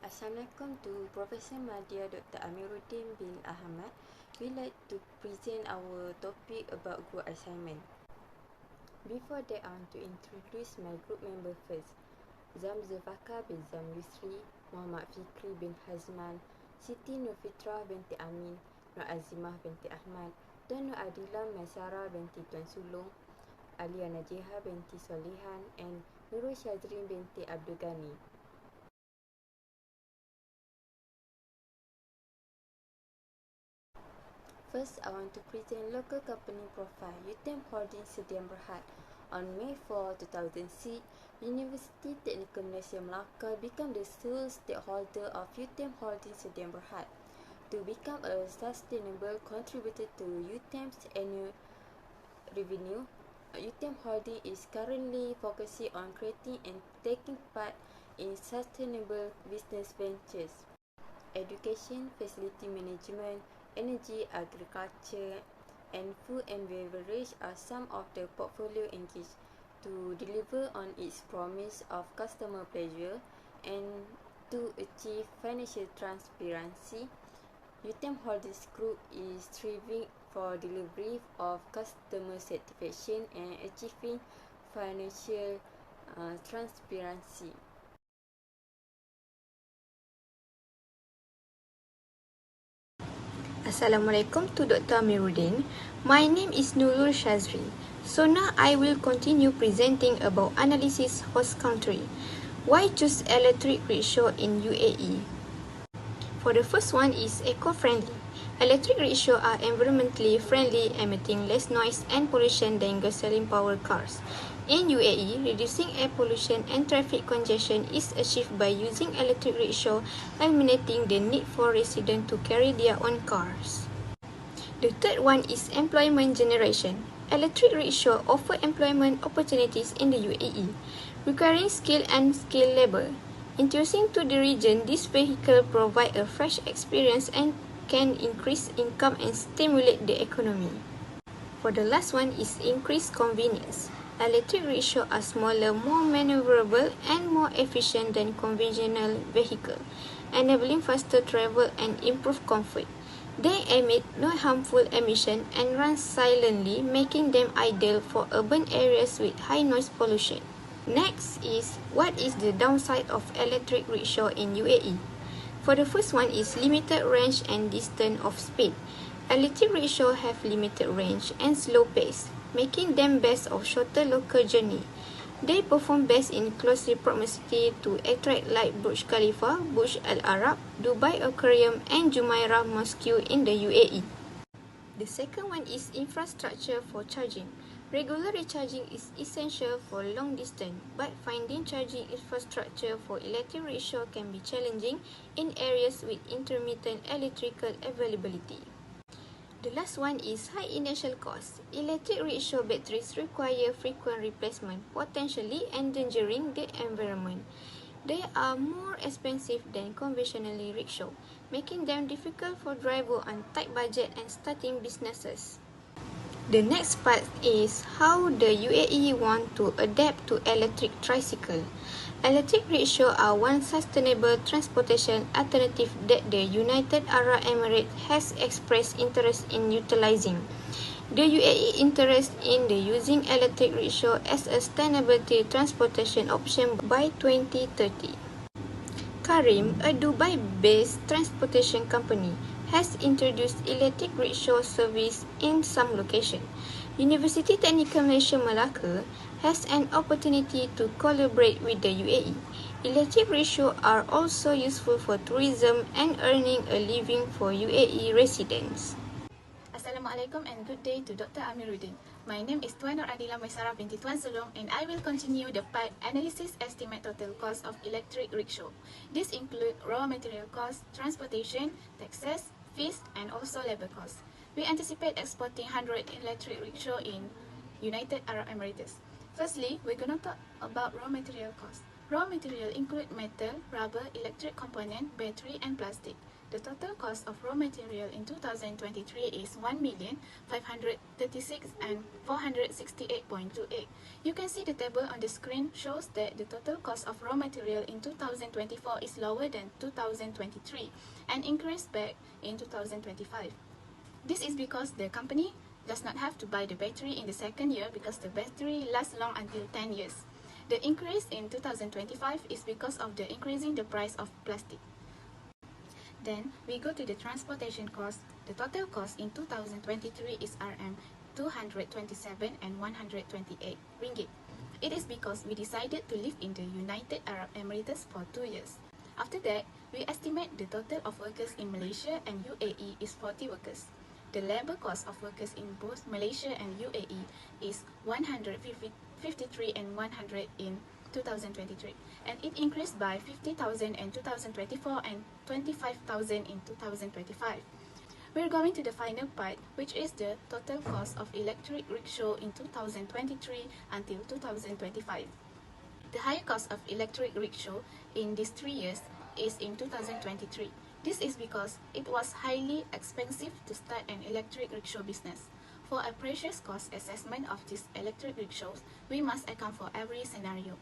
Assalamualaikum to Professor Madya Dr. Amiruddin bin Ahmad. We like to present our topic about group assignment. Before that, I want to introduce my group member first. Zamzafaka bin Zamyusri, Muhammad Fikri bin Hazman, Siti Nurfitrah binti Amin, Nur Azimah binti Ahmad, dan Nur Adila Maisara binti Tuan Sulong, Alia Najiha binti Solihan, and Nurul Syazrin binti Abdul Ghani. First, I want to present local company profile. Btmt Holding Sdn Bhd. On May 4, 2006, University Technical Malaysia Melaka became the sole stakeholder of Btmt Holding Sdn Bhd. To become a sustainable contributor to Btmt's annual revenue, Btmt Holding is currently focusing on creating and taking part in sustainable business ventures, education, facility management, energy, agriculture, and food and beverage are some of the portfolio engaged to deliver on its promise of customer pleasure and to achieve financial transparency. Btmt Holdings Group is striving for delivery of customer satisfaction and achieving financial transparency. Assalamualaikum to Dr. Amiruddin. My name is Nurul Syazrin. So now I will continue presenting about analysis host country. Why choose electric rickshaw in UAE? For the first one is eco-friendly. Electric rickshaw are environmentally friendly, emitting less noise and pollution than gasoline-powered cars. In UAE, reducing air pollution and traffic congestion is achieved by using electric rickshaw, eliminating the need for residents to carry their own cars. The third one is employment generation. Electric rickshaw offer employment opportunities in the UAE, requiring skilled and unskilled labor. Introducing to the region, this vehicle provide a fresh experience and can increase income and stimulate the economy. For the last one is increased convenience. Electric rickshaws are smaller, more maneuverable, and more efficient than conventional vehicles, enabling faster travel and improved comfort. They emit no harmful emission and run silently, making them ideal for urban areas with high noise pollution. Next is, what is the downside of electric rickshaw in UAE? For the first one is limited range and distance of speed. Electric rickshaws have limited range and slow pace, making them best of shorter local journey. They perform best in close proximity to attracts like Burj Khalifa, Burj Al Arab, Dubai Aquarium, and Jumeirah Mosque in the UAE. The second one is infrastructure for charging. Regular recharging is essential for long distance, but finding charging infrastructure for electric rickshaw can be challenging in areas with intermittent electrical availability. The last one is high initial cost. Electric rickshaw batteries require frequent replacement, potentially endangering the environment. They are more expensive than conventional rickshaw, making them difficult for drivers on tight budget and starting businesses. The next part is how the UAE want to adapt to electric tricycle. Electric rickshaw are one sustainable transportation alternative that the United Arab Emirates has expressed interest in utilizing. The UAE interest in the using electric rickshaw as a sustainability transportation option by 2030. Karim, a Dubai-based transportation company, has introduced electric rickshaw service in some locations. University Technical Malaysia Melaka has an opportunity to collaborate with the UAE. Electric rickshaws are also useful for tourism and earning a living for UAE residents. Assalamualaikum and good day to Dr. Amiruddin. My name is Tuan Nur Adila Maisara binti Tuan Sulong and I will continue the part analysis estimate total cost of electric rickshaw. This include raw material cost, transportation, taxes, fees, and also labor costs. We anticipate exporting 100 electric rickshaw in United Arab Emirates. Firstly, we're going to talk about raw material cost. Raw material include metal, rubber, electric component, battery, and plastic. The total cost of raw material in 2023 is 1,536 and 468.28. You can see the table on the screen shows that the total cost of raw material in 2024 is lower than 2023 and increased back in 2025. This is because the company does not have to buy the battery in the second year because the battery lasts long until 10 years. The increase in 2025 is because of the increasing the price of plastic. Then we go to the transportation cost. The total cost in 2023 is Rm 227 and 128 ringgit. It is because we decided to live in the United Arab Emirates for 2 years. After that, we estimate the total of workers in Malaysia and UAE is 40 workers. The labor cost of workers in both Malaysia and UAE is 153 and 100 in 2023, and it increased by 50,000 in 2024 and 25,000 in 2025. We're going to the final part, which is the total cost of electric rickshaw in 2023 until 2025. The higher cost of electric rickshaw in these 3 years is in 2023. This is because it was highly expensive to start an electric rickshaw business. For a precious cost assessment of these electric rickshaws, we must account for every scenario.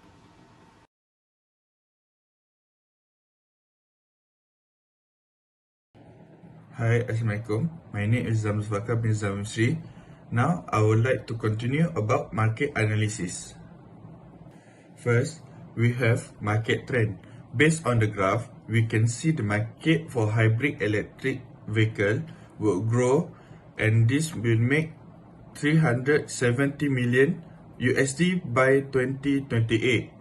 Hi, Assalamualaikum. My name is Zamzwaka bin Zamsri. Now, I would like to continue about market analysis. First, we have market trend. Based on the graph, we can see the market for hybrid electric vehicle will grow, and this will make 370 million USD by 2028.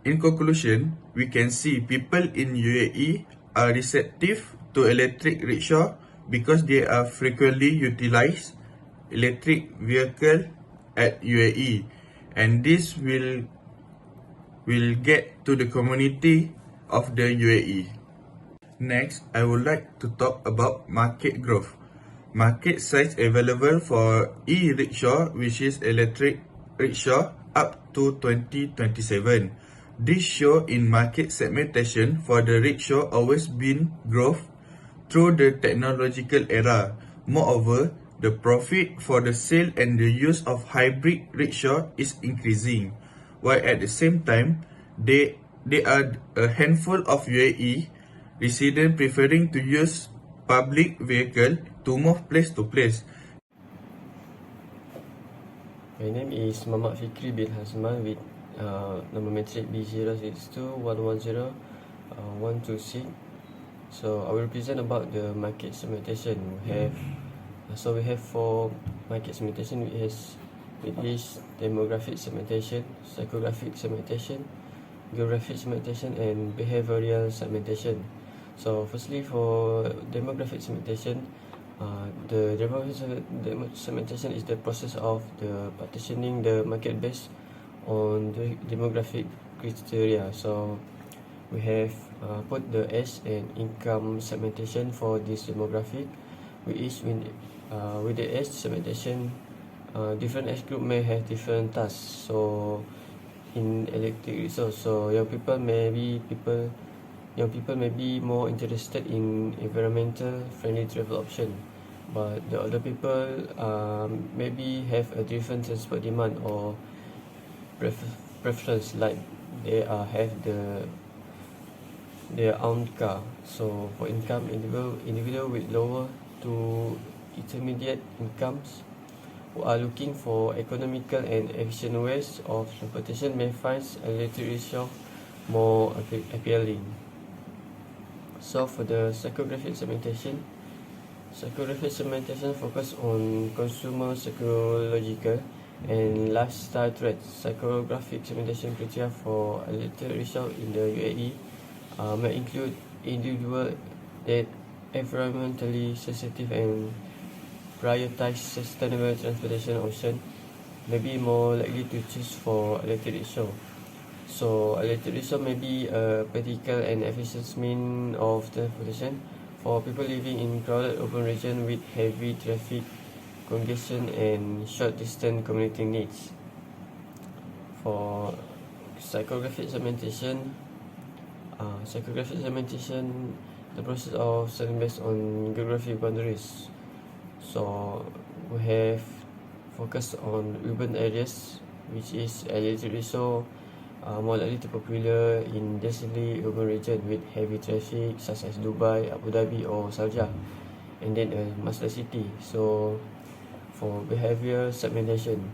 In conclusion, we can see people in UAE are receptive to electric rickshaw because they are frequently utilized electric vehicle at UAE, and this will get to the community of the UAE. Next, I would like to talk about market growth. Market size available for e-rickshaw, which is electric rickshaw, up to 2027. This show in market segmentation for the rickshaw always been growth through the technological era. Moreover, the profit for the sale and the use of hybrid rickshaw is increasing, while at the same time, there are a handful of UAE residents preferring to use public vehicle to move place to place. My name is Muhammad Fikri bin Hasman with number matric B062110 So I will present about the market segmentation. We have 4 market segmentation. It is demographic segmentation, psychographic segmentation, geographic segmentation, and behavioral segmentation. So firstly, for demographic segmentation, the demographic segmentation is the process of the partitioning the market based on the demographic criteria. So we have put the age and income segmentation for this demographic. With the age segmentation, different age group may have different tasks. So in electric resource, so young people may be more interested in environmental friendly travel option, but the older people maybe have a different transport demand or preference, like they have their own car. So for income, individual with lower to intermediate incomes who are looking for economical and efficient ways of transportation may find electric rickshaw more appealing. So for the psychographic segmentation focus on consumer psychological and lifestyle threats. Psychographic segmentation criteria for electric rickshaw in the UAE may include individuals that environmentally sensitive and prioritize sustainable transportation option may be more likely to choose for electric rickshaw. So electric rickshaw may be a practical and efficient means of transportation for people living in crowded urban region with heavy traffic congestion and short distance commuting needs. psychographic segmentation. Psychographic segmentation, the process of selling based on geographic boundaries. So we have focused on urban areas, which is relatively so more likely to popular in densely urban region with heavy traffic such as Dubai, Abu Dhabi or Sharjah, and then a master city. So for behavior segmentation,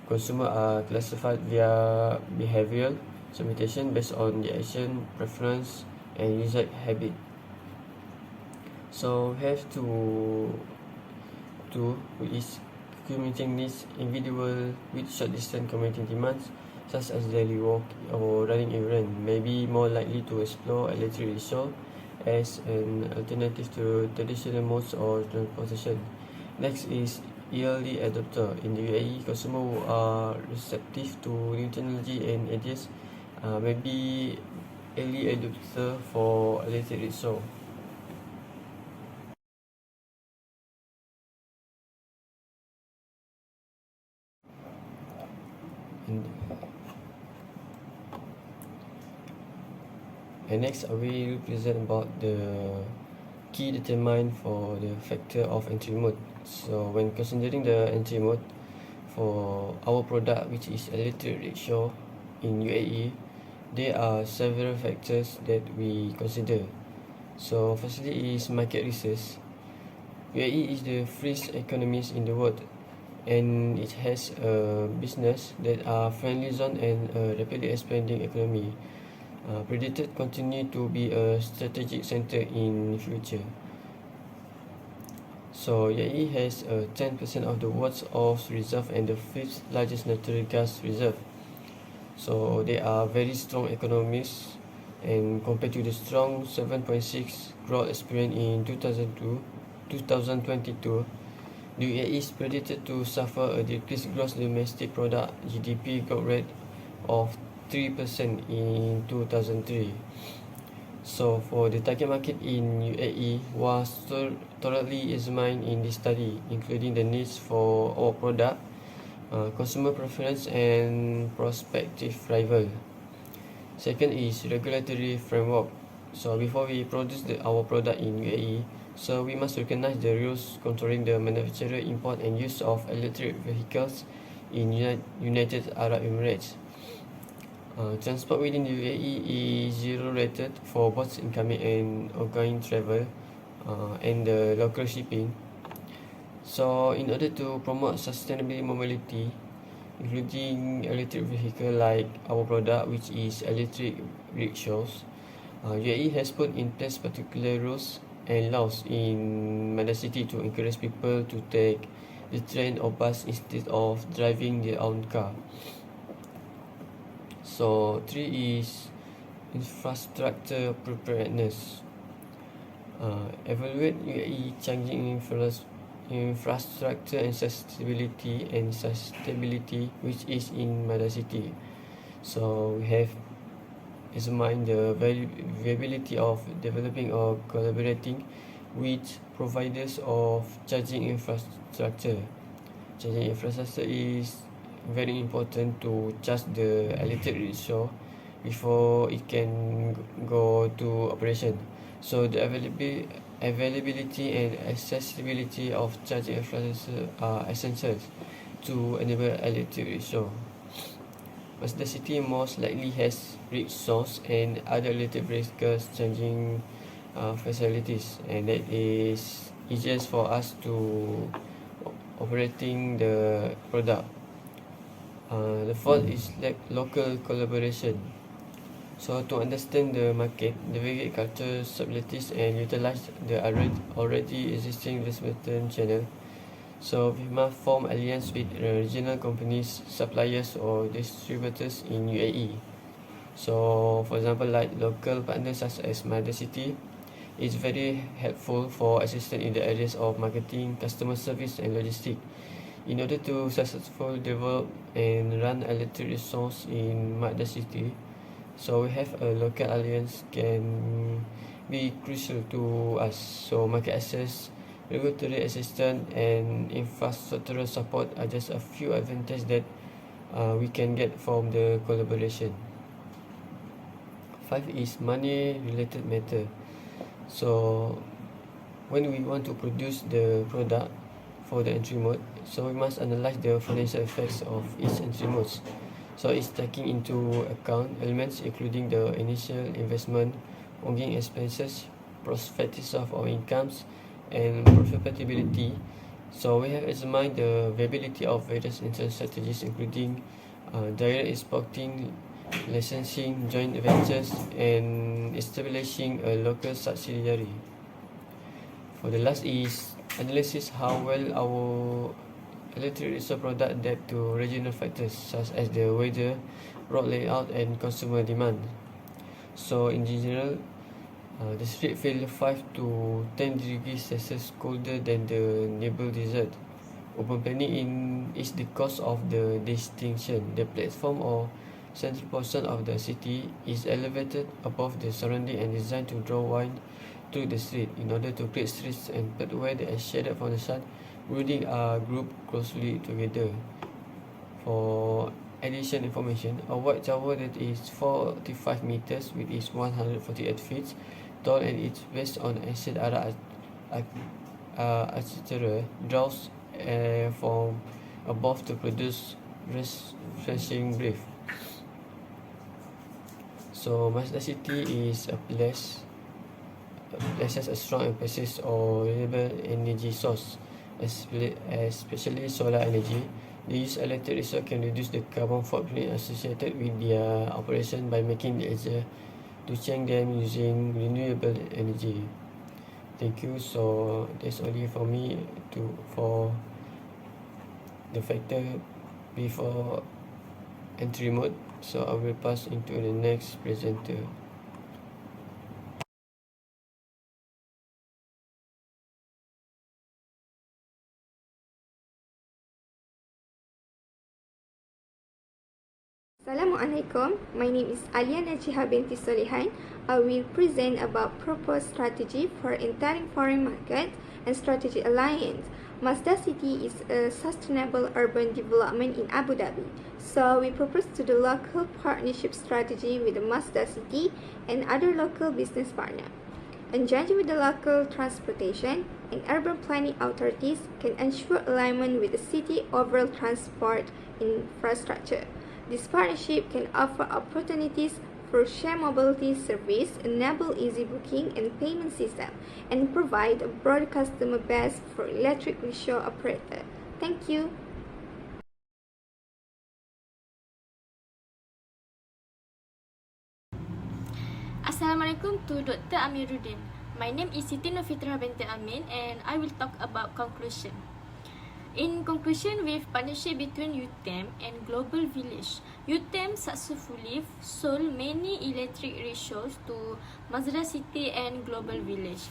consumers are classified via behavioral segmentation based on the action, preference, and user habit. So have to which is commuting needs individual with short distance commuting demands such as daily walk or running errand may be more likely to explore electric rickshaw as an alternative to traditional modes of transportation. Next is early adopter. In the UAE, consumers who are receptive to new technology and ideas may be early adopter for electric rickshaw. And next, I will present about the key determinant for the factor of entry mode. So when considering the entry mode for our product, which is electric rickshaw in UAE, there are several factors that we consider. So firstly is market research. UAE is the freest economy in the world, and it has a business that are friendly zone and a rapidly expanding economy. Predicted continue to be a strategic center in future. So UAE has 10% of the world's oil reserve and the fifth largest natural gas reserve. So they are very strong economies, and compared to the strong 7.6 growth experienced in 2022, the UAE is predicted to suffer a decreased gross domestic product (GDP) growth rate of 3% in 2003. So for the target market in UAE was thoroughly examined in this study, including the needs for our product, consumer preference and prospective rival. Second is regulatory framework. So before we produce our product in UAE, so we must recognize the rules controlling the manufacture, import and use of electric vehicles in United Arab Emirates. Transport within the UAE is zero rated for both incoming and outgoing travel and the local shipping. So in order to promote sustainable mobility, including electric vehicle like our product, which is electric rickshaws, UAE has put in place particular rules and laws in City to encourage people to take the train or bus instead of driving their own car. So 3 is infrastructure preparedness. Evaluate UAE changing infrastructure and sustainability which is in City. So we have examined the viability of developing or collaborating with providers of charging infrastructure. Charging infrastructure is very important to charge the electric rickshaw before it can go to operation. So the availability and accessibility of charging infrastructure are essential to enable electric rickshaw. City most likely has rickshaws and other electric vehicles charging facilities, and that is easiest for us to operating the product. The fourth is local collaboration. So to understand the market, navigate culture subtleties and utilize the already existing distribution channel. So we must form alliance with regional companies, suppliers or distributors in UAE. So for example, like local partners such as City is very helpful for assistance in the areas of marketing, customer service and logistics. In order to successfully develop and run electric resource in City, so we have a local alliance can be crucial to us. So market access, regulatory assistance and infrastructural support are just a few advantages that we can get from the collaboration. 5 is money related matter. So when we want to produce the product for the entry mode, so we must analyze the financial effects of each entry modes. So it's taking into account elements including the initial investment, ongoing expenses, prospects of our incomes, and profitability. So we have examined the viability of various internal strategies including direct exporting, licensing, joint ventures, and establishing a local subsidiary. For the last is analysis how well our electric rickshaw product adapt to regional factors such as the weather, road layout, and consumer demand. So in general, the street feel 5 to 10 degrees Celsius colder than the neighbor desert. Urban planning is the cause of the distinction. The platform or central portion of the city is elevated above the surrounding and designed to draw wide through the street in order to create streets and pathways that are shaded from the sun. Buildings are grouped closely together. For additional information, a white tower that is 45 meters with is 148 feet tall and it's based on ancient Arab architecture draws from above to produce refreshing breath. So Mazda City is a place has a strong emphasis on renewable energy source, especially solar energy. The use of electric resource can reduce the carbon footprint associated with their operation by making it easier to change them using renewable energy. Thank you. So that's only for me for the factor before entry mode. So I will pass into the next presenter. Assalamualaikum. My name is Alia Najiha binti Solehan. I will present about proposed strategy for entering foreign market and strategic alliance. Mazda City is a sustainable urban development in Abu Dhabi. So we propose to the local partnership strategy with the Mazda City and other local business partners. Engage with the local transportation and urban planning authorities can ensure alignment with the city overall transport infrastructure. This partnership can offer opportunities for shared mobility service, enable easy booking and payment system, and provide a broad customer base for electric rickshaw operator. Thank you. Assalamualaikum to Dr. Amiruddin. My name is Siti Nurfitrah binti Amin and I will talk about conclusion. In conclusion, with partnership between Btmt and Global Village, Btmt successfully sold many electric rickshaws to Mazda City and Global Village.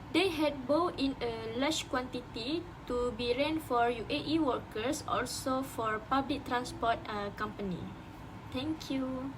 They had bought in a large quantity to be rent for UAE workers, also for public transport company. Thank you.